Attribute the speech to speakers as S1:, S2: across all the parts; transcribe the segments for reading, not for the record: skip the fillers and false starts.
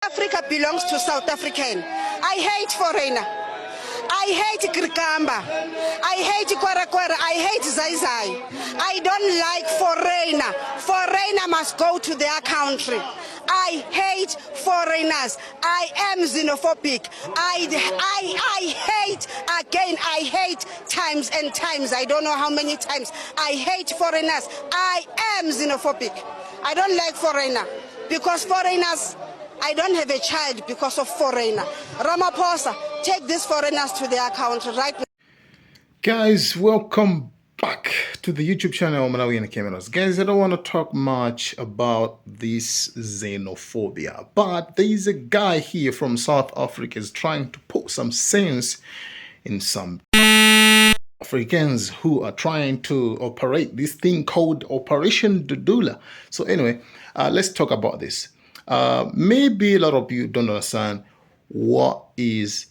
S1: Africa belongs to South African. I hate foreigner. I hate Krikamba. I hate Kwara. I hate Zai. I don't like foreigner. Foreigner must go to their country. I hate foreigners. I am xenophobic. I hate, again, I hate times and times. I don't know how many times. I hate foreigners. I am xenophobic. I don't like foreigner because foreigners, I don't have a child because of foreigner. Ramaphosa, take these foreigners to their country right now.
S2: Guys, welcome back to the YouTube channel Malawian Cameras. Guys, I don't want to talk much about this xenophobia, but there is a guy here from South Africa is trying to put some sense in some Africans who are trying to operate this thing called Operation Dudula. So anyway, let's talk about this. Maybe a lot of you don't understand what is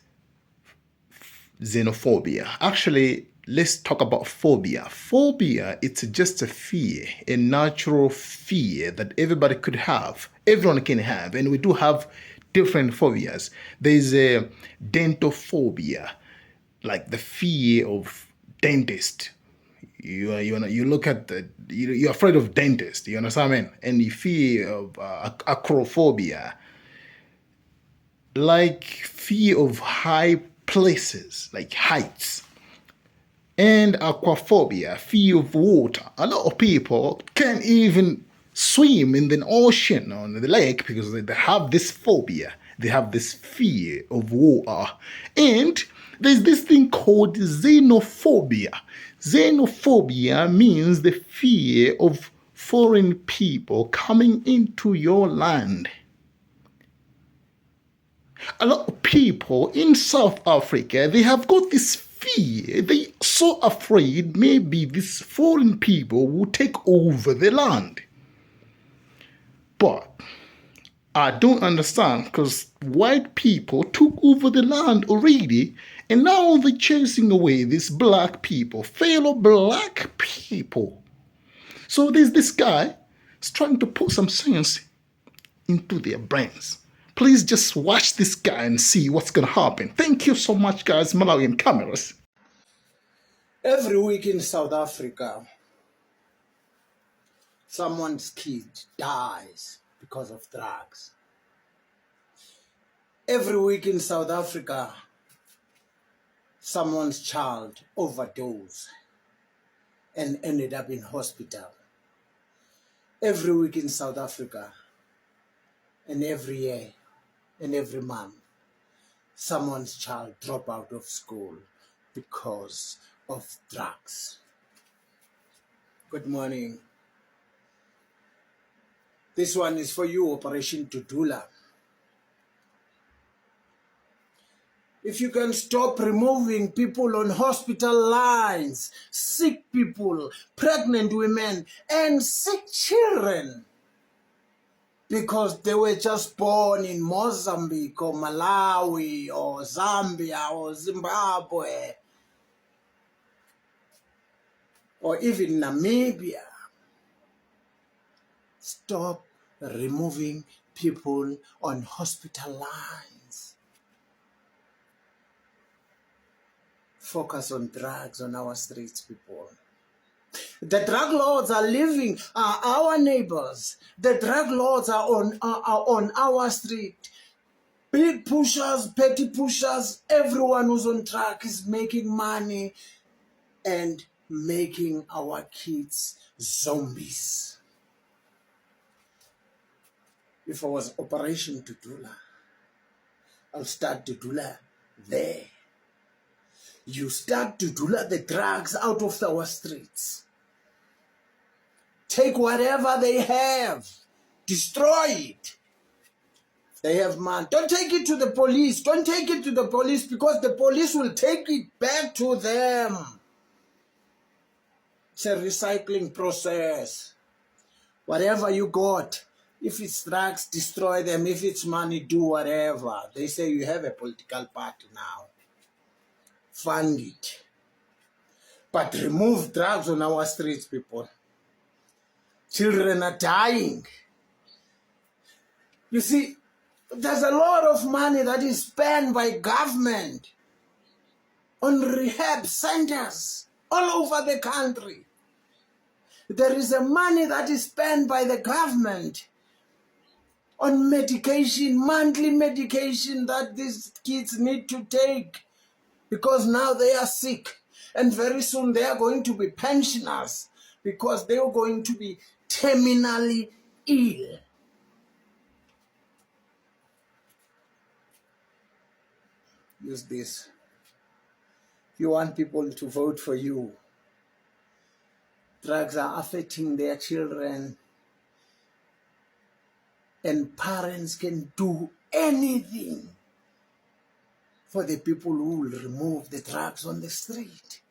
S2: xenophobia. Actually, let's talk about phobia. Phobia, it's just a fear, a natural fear that everybody could have, everyone can have, and we do have different phobias. There's a dentophobia, like the fear of dentist. You look at you're afraid of dentist, you understand what I mean? And the fear of acrophobia, like fear of high places, like heights. And aquaphobia, fear of water. A lot of people can't even swim in the ocean or in the lake because they have this phobia. They have this fear of water. And there's this thing called xenophobia. Xenophobia means the fear of foreign people coming into your land. A lot of people in South Africa, they have got this fear. They're so afraid maybe these foreign people will take over the land. But I don't understand because white people took over the land already and now they're chasing away these black people, fellow black people. So there's this guy who's trying to put some sense into their brains. Please just watch this guy and see what's going to happen. Thank you so much, guys. Malawian Cameras.
S3: Every week in South Africa, someone's kid dies because of drugs. Every week in South Africa, someone's child overdosed and ended up in hospital. Every week in South Africa, and every year, and every month, someone's child drop out of school because of drugs. Good morning. This one is for you, Operation Dudula. If you can stop removing people on hospital lines, sick people, pregnant women, and sick children, because they were just born in Mozambique or Malawi or Zambia or Zimbabwe or even Namibia. Stop removing people on hospital lines. Focus on drugs on our streets, people. The drug lords are living, our neighbors. The drug lords are on our street. Big pushers, petty pushers, everyone who's on track is making money and making our kids zombies. If I was Operation Dudula, I'll start Dudula there. You start Dudula the drugs out of our streets. Take whatever they have, destroy it. They have money. Don't take it to the police. Don't take it to the police because the police will take it back to them. It's a recycling process. Whatever you got, if it's drugs, destroy them. If it's money, do whatever. They say you have a political party now. Fund it. But remove drugs on our streets, people. Children are dying. You see, There's a lot of money that is spent by government on rehab centers all over the country. There is a money that is spent by the government on medication, monthly medication that these kids need to take because now they are sick. And very soon they are going to be pensioners because they are going to be terminally ill. Use this. If you want people to vote for you, drugs are affecting their children, and parents can do anything for the people who will remove the drugs on the street.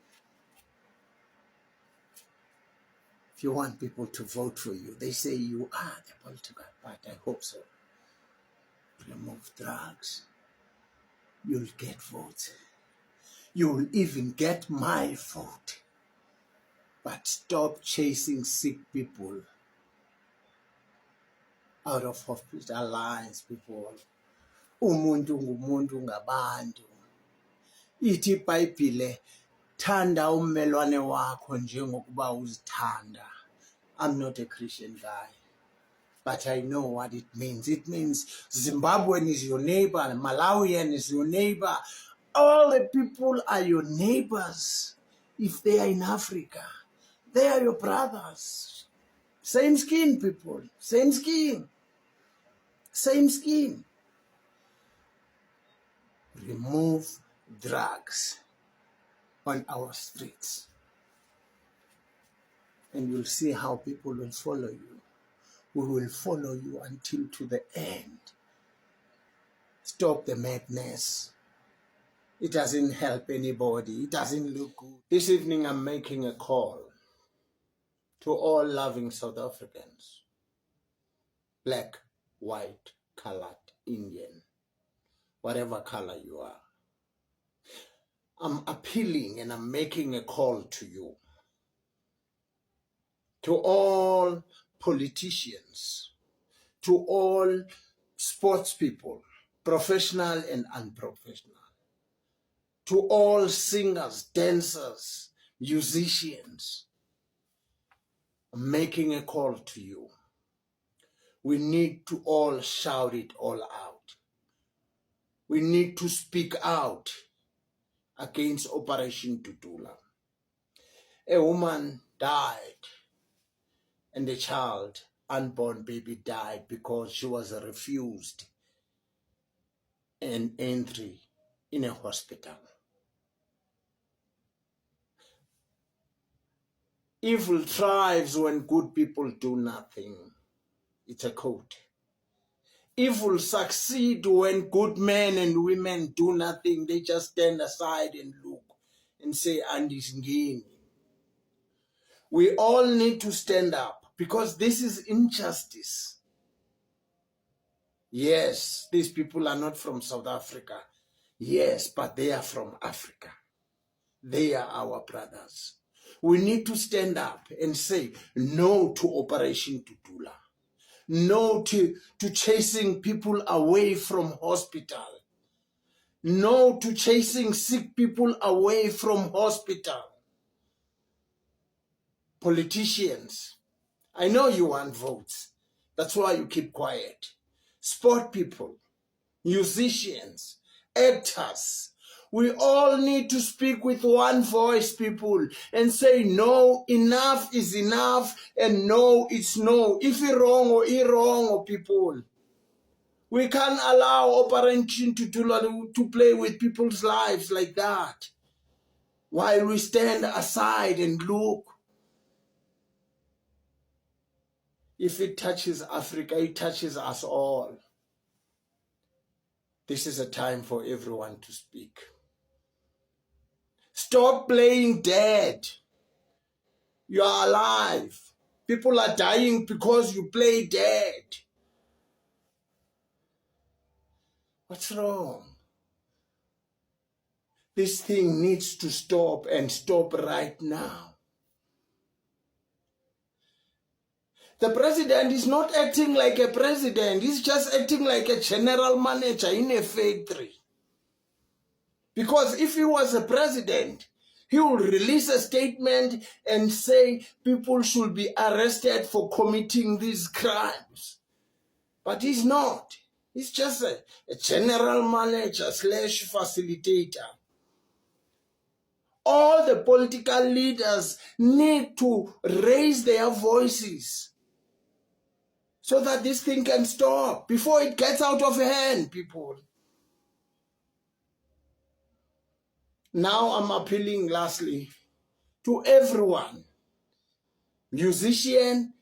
S3: If you want people to vote for you, they say you are the political party. I hope so. Remove drugs. You'll get votes. You'll even get my vote. But stop chasing sick people out of hospital lines, people. Umuntu ngumuntu ngabantu. Ithi iBhayibhile, thanda ummelwane wakho njengokuba uzithanda. I'm not a Christian guy, but I know what it means. It means Zimbabwean is your neighbor, Malawian is your neighbor. All the people are your neighbors. If they are in Africa, they are your brothers. Same skin, people. Same skin. Same skin. Remove drugs on our streets. And you'll see how people will follow you. We will follow you until to the end. Stop the madness. It doesn't help anybody. It doesn't look good. This evening I'm making a call to all loving South Africans. Black, white, colored, Indian, whatever color you are. I'm appealing and I'm making a call to you. To all politicians, to all sports people, professional and unprofessional, to all singers, dancers, musicians, I'm making a call to you. We need to all shout it all out. We need to speak out against Operation Tutula. A woman died and a child, unborn baby, died because she was refused an entry in a hospital. Evil thrives when good people do nothing. It's a quote. Evil succeed when good men and women do nothing. They just stand aside and look and say, Andisngini. We all need to stand up because this is injustice. Yes, these people are not from South Africa. Yes, but they are from Africa. They are our brothers. We need to stand up and say no to Operation Tutula. No to chasing people away from hospital. No to chasing sick people away from hospital. Politicians, I know you want votes. That's why you keep quiet. Sport people, musicians, actors, we all need to speak with one voice, people, and say no, enough is enough, and no, it's no. If you're wrong or wrong, people. We can't allow Operation Tutula to play with people's lives like that while we stand aside and look. If it touches Africa, it touches us all. This is a time for everyone to speak. Stop playing dead. You are alive. People are dying because you play dead. What's wrong? This thing needs to stop and stop right now. The president is not acting like a president. He's just acting like a general manager in a factory. Because if he was a president, he would release a statement and say people should be arrested for committing these crimes. But he's not. He's just a general manager / facilitator. All the political leaders need to raise their voices so that this thing can stop before it gets out of hand, people. Now I'm appealing lastly to everyone, musician,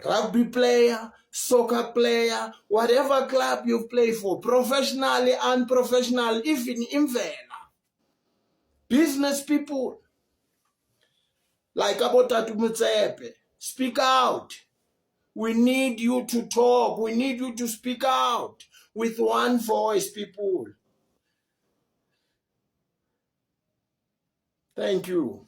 S3: rugby player, soccer player, whatever club you play for, professionally, unprofessional, even imvela, business people, like Abotatu Mutsepe, speak out. We need you to talk. We need you to speak out with one voice, people. Thank you.